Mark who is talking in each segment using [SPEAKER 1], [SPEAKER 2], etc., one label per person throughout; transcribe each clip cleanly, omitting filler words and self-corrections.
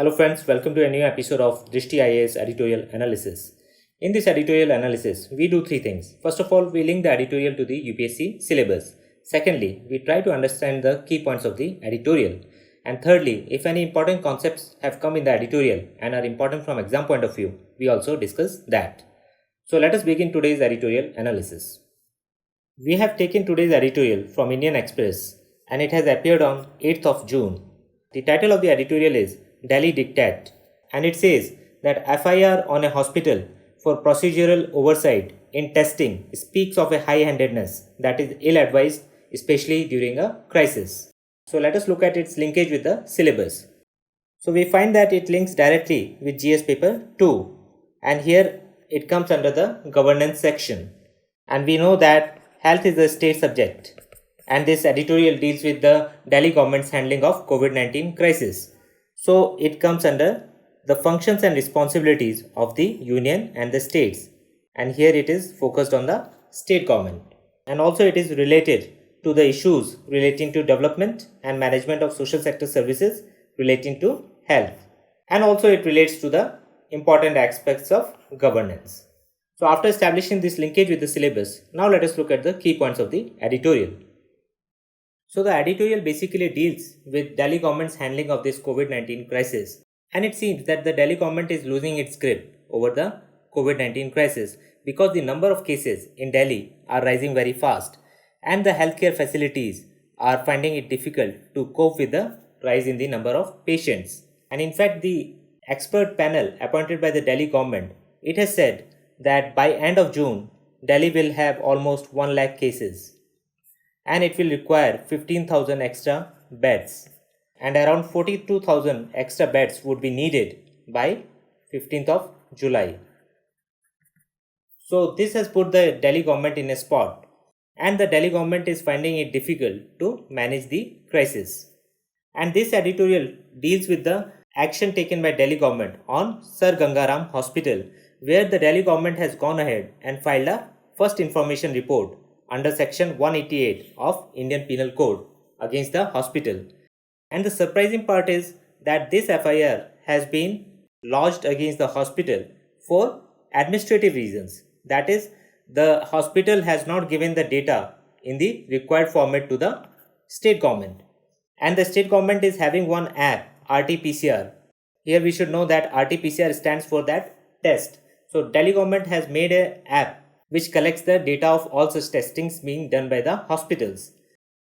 [SPEAKER 1] Hello friends, welcome to a new episode of Drishti IAS editorial analysis. In this editorial analysis, we do three things. First of all, we link the editorial to the UPSC syllabus. Secondly, we try to understand the key points of the editorial. And thirdly, if any important concepts have come in the editorial and are important from exam point of view, we also discuss that. So let us begin today's editorial analysis. We have taken today's editorial from Indian Express and it has appeared on 8th of June. The title of the editorial is Delhi Diktat, and it says that FIR on a hospital for procedural oversight in testing speaks of a high-handedness that is ill-advised, especially during a crisis. So let us look at its linkage with the syllabus. So we find that it links directly with GS paper 2, and here it comes under the governance section. And we know that health is a state subject, and this editorial deals with the Delhi government's handling of COVID-19 crisis. So it comes under the functions and responsibilities of the union and the states, and here it is focused on the state government, and also it is related to the issues relating to development and management of social sector services relating to health, and also it relates to the important aspects of governance. So after establishing this linkage with the syllabus, now let us look at the key points of the editorial. So the editorial basically deals with Delhi government's handling of this COVID-19 crisis, and it seems that the Delhi government is losing its grip over the COVID-19 crisis because the number of cases in Delhi are rising very fast and the healthcare facilities are finding it difficult to cope with the rise in the number of patients. And in fact, the expert panel appointed by the Delhi government, it has said that by end of June, Delhi will have almost 1 lakh cases, and it will require 15,000 extra beds, and around 42,000 extra beds would be needed by 15th of July. So this has put the Delhi government in a spot, and the Delhi government is finding it difficult to manage the crisis. And this editorial deals with the action taken by Delhi government on Sir Gangaram Hospital, where the Delhi government has gone ahead and filed a first information report under section 188 of Indian Penal Code against the hospital. And the surprising part is that this FIR has been lodged against the hospital for administrative reasons. That is, the hospital has not given the data in the required format to the state government. And the state government is having one app, RT-PCR. Here we should know that RT-PCR stands for that test. So Delhi government has made an app which collects the data of all such testings being done by the hospitals.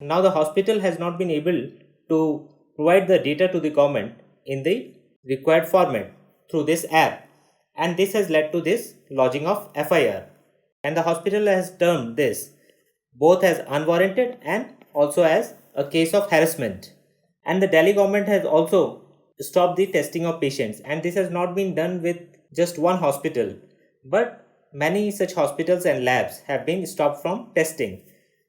[SPEAKER 1] Now the hospital has not been able to provide the data to the government in the required format through this app, and this has led to this lodging of FIR. And the hospital has termed this both as unwarranted and also as a case of harassment. And the Delhi government has also stopped the testing of patients, and this has not been done with just one hospital, but many such hospitals and labs have been stopped from testing.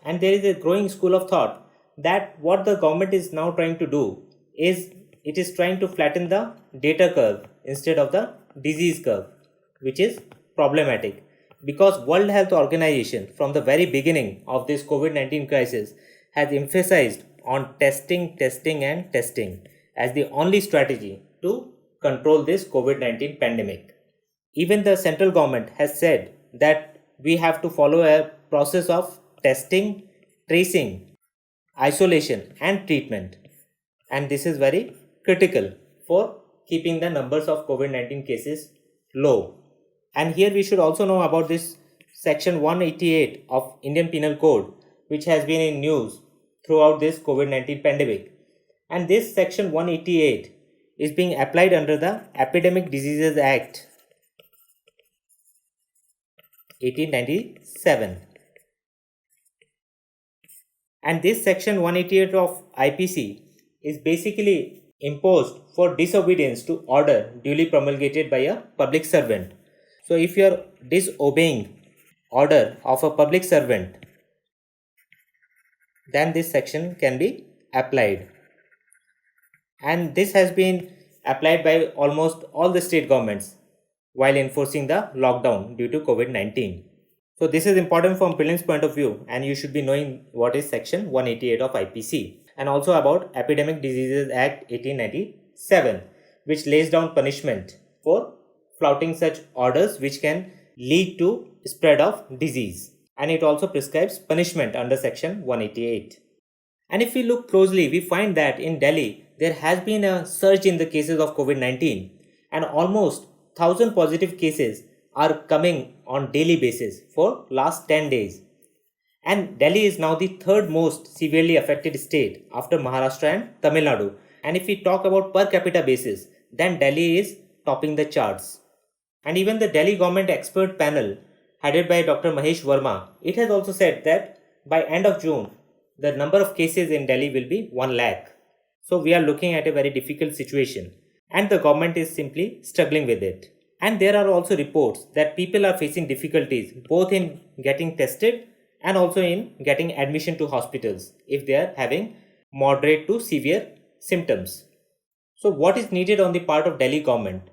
[SPEAKER 1] And there is a growing school of thought that what the government is now trying to do is it is trying to flatten the data curve instead of the disease curve, which is problematic because World Health Organization from the very beginning of this COVID-19 crisis has emphasized on testing as the only strategy to control this COVID-19 pandemic. Even the central government has said that we have to follow a process of testing, tracing, isolation and treatment. And this is very critical for keeping the numbers of COVID-19 cases low. And here we should also know about this section 188 of Indian Penal Code, which has been in news throughout this COVID-19 pandemic. And this section 188 is being applied under the Epidemic Diseases Act 1897, and this section 188 of IPC is basically imposed for disobedience to order duly promulgated by a public servant. So if you are disobeying order of a public servant, then this section can be applied, and this has been applied by almost all the state governments while enforcing the lockdown due to COVID-19. So this is important from prelims point of view, and you should be knowing what is section 188 of IPC and also about Epidemic Diseases Act 1897, which lays down punishment for flouting such orders which can lead to spread of disease, and it also prescribes punishment under section 188. And if we look closely, we find that in Delhi there has been a surge in the cases of COVID-19, and almost 1000 positive cases are coming on daily basis for last 10 days. And Delhi is now the third most severely affected state after Maharashtra and Tamil Nadu. And if we talk about per capita basis, then Delhi is topping the charts. And even the Delhi government expert panel headed by Dr. Mahesh Verma, it has also said that by end of June, the number of cases in Delhi will be 1 lakh. So we are looking at a very difficult situation, and the government is simply struggling with it. And there are also reports that people are facing difficulties both in getting tested and also in getting admission to hospitals if they are having moderate to severe symptoms. So what is needed on the part of Delhi government?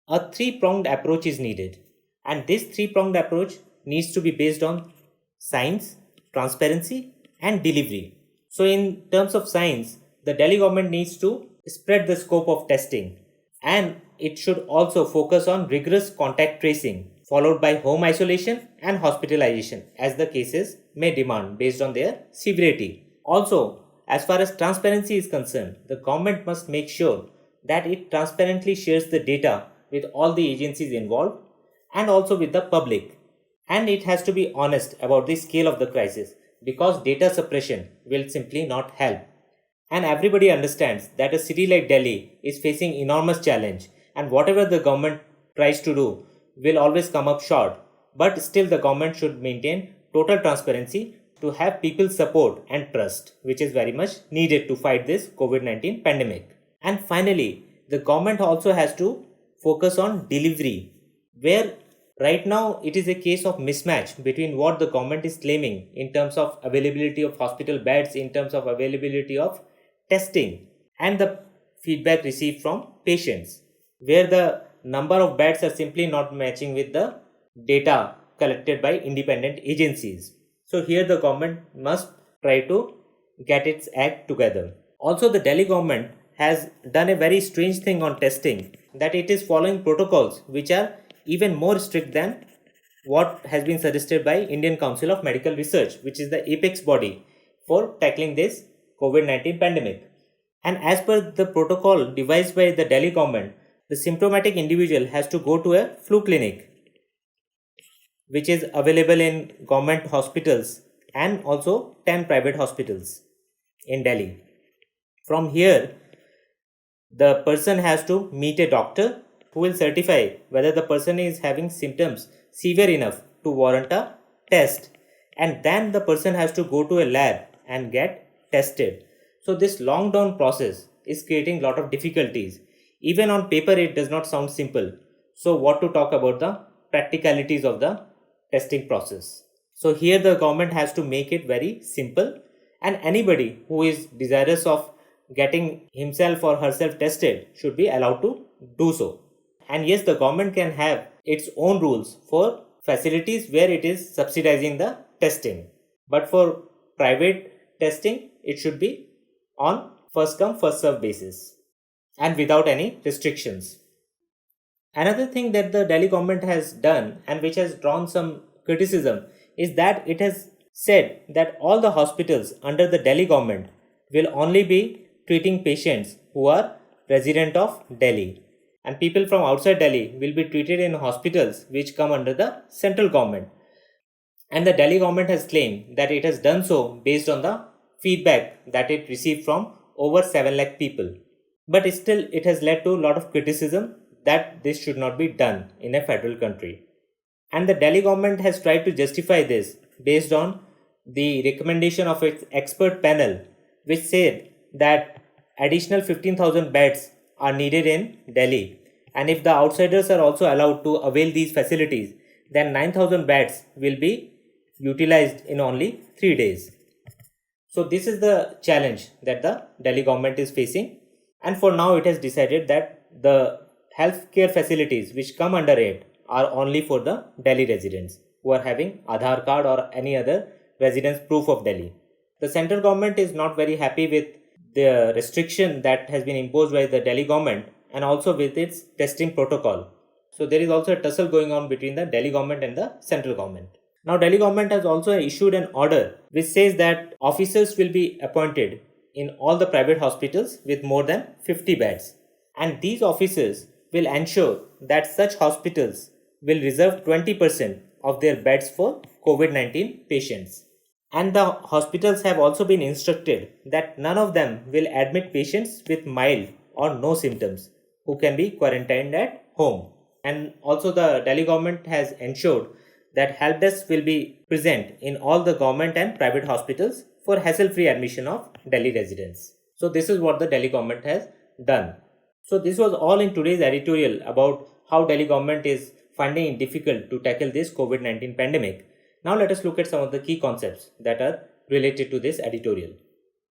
[SPEAKER 1] A three-pronged approach is needed, and this three-pronged approach needs to be based on science, transparency and delivery. So in terms of science, the Delhi government needs to spread the scope of testing, and it should also focus on rigorous contact tracing followed by home isolation and hospitalization as the cases may demand based on their severity. Also, as far as transparency is concerned, the government must make sure that it transparently shares the data with all the agencies involved and also with the public. And it has to be honest about the scale of the crisis, because data suppression will simply not help. And everybody understands that a city like Delhi is facing enormous challenge, and whatever the government tries to do will always come up short. But still the government should maintain total transparency to have people's support and trust, which is very much needed to fight this COVID-19 pandemic. And finally, the government also has to focus on delivery, where right now it is a case of mismatch between what the government is claiming in terms of availability of hospital beds, in terms of availability of testing, and the feedback received from patients, where the number of beds are simply not matching with the data collected by independent agencies. So here the government must try to get its act together. Also, the Delhi government has done a very strange thing on testing, that it is following protocols which are even more strict than what has been suggested by Indian Council of Medical Research, which is the apex body for tackling this COVID-19 pandemic. And as per the protocol devised by the Delhi government, the symptomatic individual has to go to a flu clinic, which is available in government hospitals and also 10 private hospitals in Delhi. From here, the person has to meet a doctor who will certify whether the person is having symptoms severe enough to warrant a test, and then the person has to go to a lab and get tested. So this long down process is creating a lot of difficulties. Even on paper it does not sound simple, so what to talk about the practicalities of the testing process. So here the government has to make it very simple, and anybody who is desirous of getting himself or herself tested should be allowed to do so. And yes, the government can have its own rules for facilities where it is subsidizing the testing, but for private testing it should be on first come first serve basis and without any restrictions. Another thing that the Delhi government has done and which has drawn some criticism is that it has said that all the hospitals under the Delhi government will only be treating patients who are resident of Delhi, and people from outside Delhi will be treated in hospitals which come under the central government. And the Delhi government has claimed that it has done so based on the feedback that it received from over 7 lakh people. But still it has led to a lot of criticism that this should not be done in a federal country. And the Delhi government has tried to justify this based on the recommendation of its expert panel, which said that additional 15,000 beds are needed in Delhi, and if the outsiders are also allowed to avail these facilities, then 9,000 beds will be utilized in only 3 days. So this is the challenge that the Delhi government is facing, and for now it has decided that the healthcare facilities which come under it are only for the Delhi residents who are having Aadhaar card or any other residence proof of Delhi. The central government is not very happy with the restriction that has been imposed by the Delhi government, and also with its testing protocol. So there is also a tussle going on between the Delhi government and the central government. Now Delhi government has also issued an order which says that officers will be appointed in all the private hospitals with more than 50 beds, and these officers will ensure that such hospitals will reserve 20% of their beds for COVID-19 patients. And the hospitals have also been instructed that none of them will admit patients with mild or no symptoms who can be quarantined at home. And also the Delhi government has ensured that help desk will be present in all the government and private hospitals for hassle-free admission of Delhi residents. So this is what the Delhi government has done. So this was all in today's editorial about how Delhi government is finding it difficult to tackle this COVID-19 pandemic. Now let us look at some of the key concepts that are related to this editorial.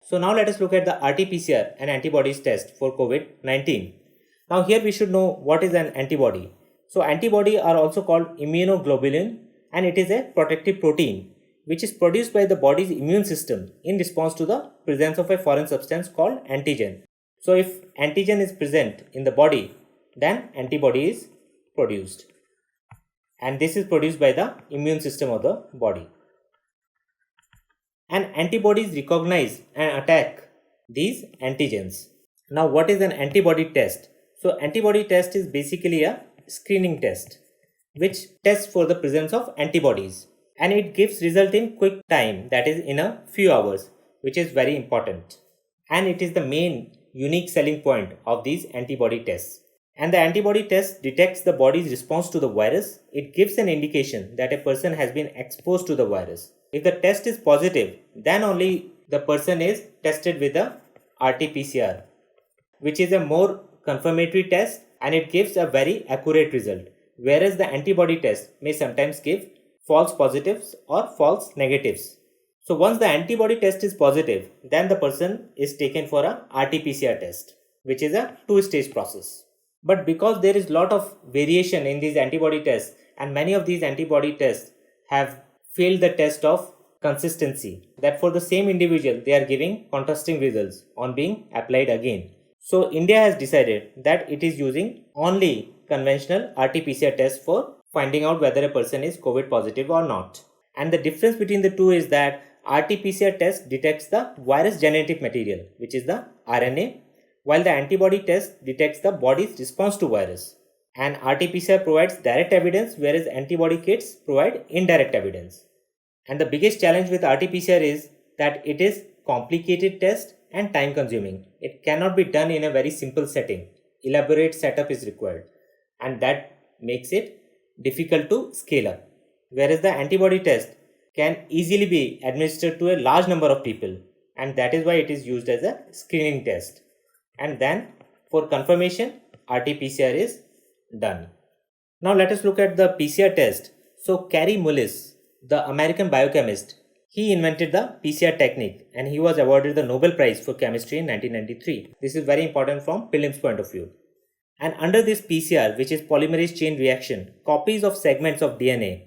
[SPEAKER 1] So now let us look at the RT-PCR and antibodies test for COVID-19. Now here we should know what is an antibody. So antibody are also called immunoglobulin, and it is a protective protein which is produced by the body's immune system in response to the presence of a foreign substance called antigen. So if antigen is present in the body, then antibody is produced, and this is produced by the immune system of the body. And antibodies recognize and attack these antigens. Now what is an antibody test? So antibody test is basically a screening test which tests for the presence of antibodies, and it gives result in quick time, that is in a few hours, which is very important, and it is the main unique selling point of these antibody tests. And the antibody test detects the body's response to the virus. It gives an indication that a person has been exposed to the virus. If the test is positive, then only the person is tested with a RT-PCR, which is a more confirmatory test, and it gives a very accurate result, whereas the antibody test may sometimes give false positives or false negatives. So once the antibody test is positive, then the person is taken for a RT-PCR test, which is a two-stage process. But because there is lot of variation in these antibody tests, and many of these antibody tests have failed the test of consistency, that for the same individual they are giving contrasting results on being applied again. So India has decided that it is using only conventional RT-PCR test for finding out whether a person is COVID positive or not. And the difference between the two is that RT-PCR test detects the virus genetic material, which is the RNA, while the antibody test detects the body's response to virus. And RT-PCR provides direct evidence, whereas antibody kits provide indirect evidence. And the biggest challenge with RT-PCR is that it is complicated test and time consuming. It cannot be done in a very simple setting. Elaborate setup is required, and that makes it difficult to scale up. Whereas the antibody test can easily be administered to a large number of people, and that is why it is used as a screening test. And then for confirmation, RT-PCR is done. Now let us look at the PCR test. So Kary Mullis, the American biochemist, he invented the PCR technique, and he was awarded the Nobel Prize for Chemistry in 1993. This is very important from prelims point of view. And under this PCR, which is polymerase chain reaction, copies of segments of DNA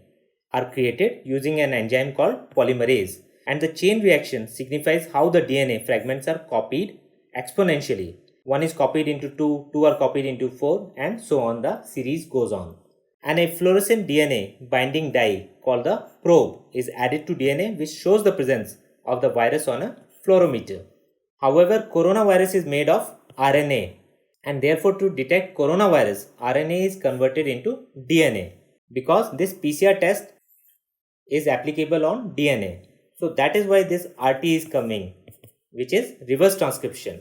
[SPEAKER 1] are created using an enzyme called polymerase. And the chain reaction signifies how the DNA fragments are copied exponentially. One is copied into 2, 2 are copied into 4, and so on the series goes on. And a fluorescent DNA binding dye called the probe is added to DNA, which shows the presence of the virus on a fluorometer. However, coronavirus is made of RNA, and therefore to detect coronavirus, RNA is converted into DNA, because this PCR test is applicable on DNA. So that is why this RT is coming, which is reverse transcription.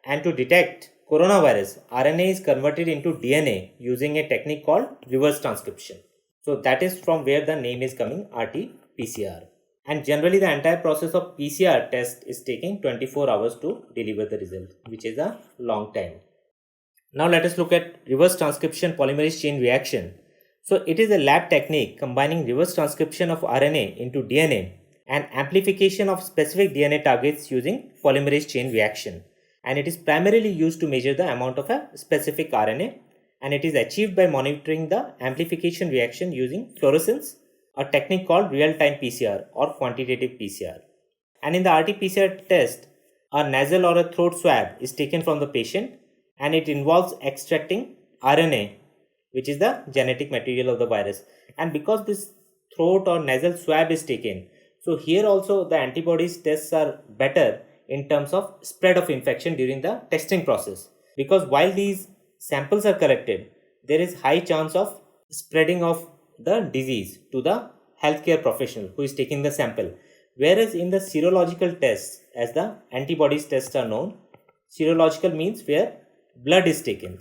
[SPEAKER 1] And to detect coronavirus, RNA is converted into DNA using a technique called reverse transcription. So that is from where the name is coming, RT-PCR. And generally the entire process of PCR test is taking 24 hours to deliver the result, which is a long time. Now let us look at reverse transcription polymerase chain reaction. So it is a lab technique combining reverse transcription of RNA into DNA and amplification of specific DNA targets using polymerase chain reaction. And it is primarily used to measure the amount of a specific RNA, and it is achieved by monitoring the amplification reaction using fluorescence, a technique called real-time PCR or quantitative PCR. And in the RT-PCR test, a nasal or a throat swab is taken from the patient, and it involves extracting RNA, which is the genetic material of the virus. And because this throat or nasal swab is taken, so here also the antibodies tests are better in terms of spread of infection during the testing process, because while these samples are collected, there is high chance of spreading of the disease to the healthcare professional who is taking the sample. Whereas in the serological tests, as the antibodies tests are known, serological means where blood is taken.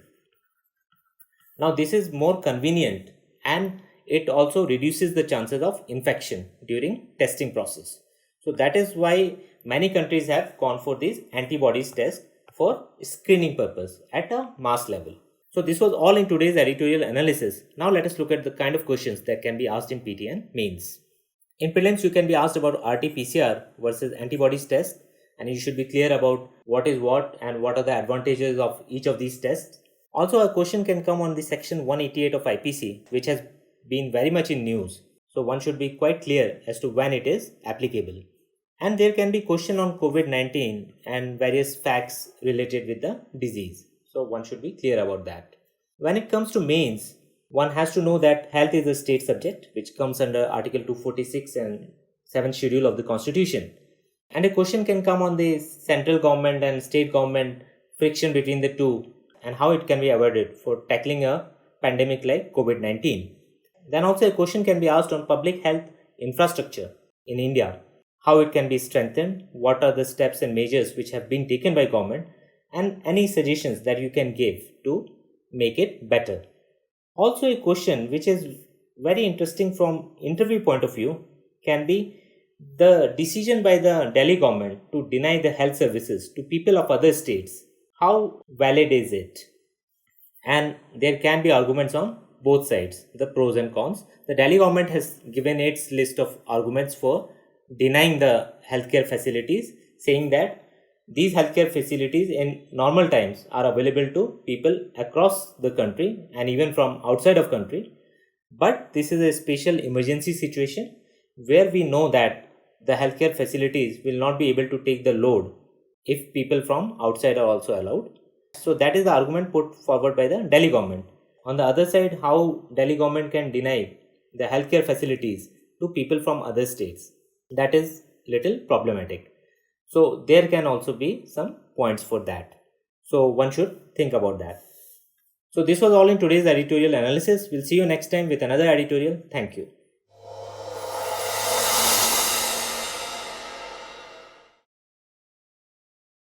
[SPEAKER 1] Now this is more convenient, and it also reduces the chances of infection during testing process. So that is why many countries have gone for these antibodies test for screening purpose at a mass level. So this was all in today's editorial analysis. Now let us look at the kind of questions that can be asked in PT and mains. In prelims, you can be asked about RT-PCR versus antibodies test, and you should be clear about what is what and what are the advantages of each of these tests. Also, a question can come on the section 188 of IPC, which has been very much in news. So one should be quite clear as to when it is applicable. And there can be question on COVID-19 and various facts related with the disease. So one should be clear about that. When it comes to mains, one has to know that health is a state subject, which comes under Article 246 and 7th schedule of the Constitution. And a question can come on the central government and state government friction between the two and how it can be avoided for tackling a pandemic like COVID-19. Then also a question can be asked on public health infrastructure in India, how it can be strengthened, what are the steps and measures which have been taken by government, and any suggestions that you can give to make it better. Also a question which is very interesting from interview point of view can be the decision by the Delhi government to deny the health services to people of other states. How valid is it? And there can be arguments on both sides, the pros and cons. The Delhi government has given its list of arguments for denying the healthcare facilities, saying that these healthcare facilities in normal times are available to people across the country and even from outside of country. But this is a special emergency situation where we know that the healthcare facilities will not be able to take the load if people from outside are also allowed. So that is the argument put forward by the Delhi government. On the other side, how Delhi government can deny the healthcare facilities to people from other states, that is little problematic. So there can also be some points for that. So one should think about that. So this was all in today's editorial analysis. We'll see you next time with another editorial. Thank you.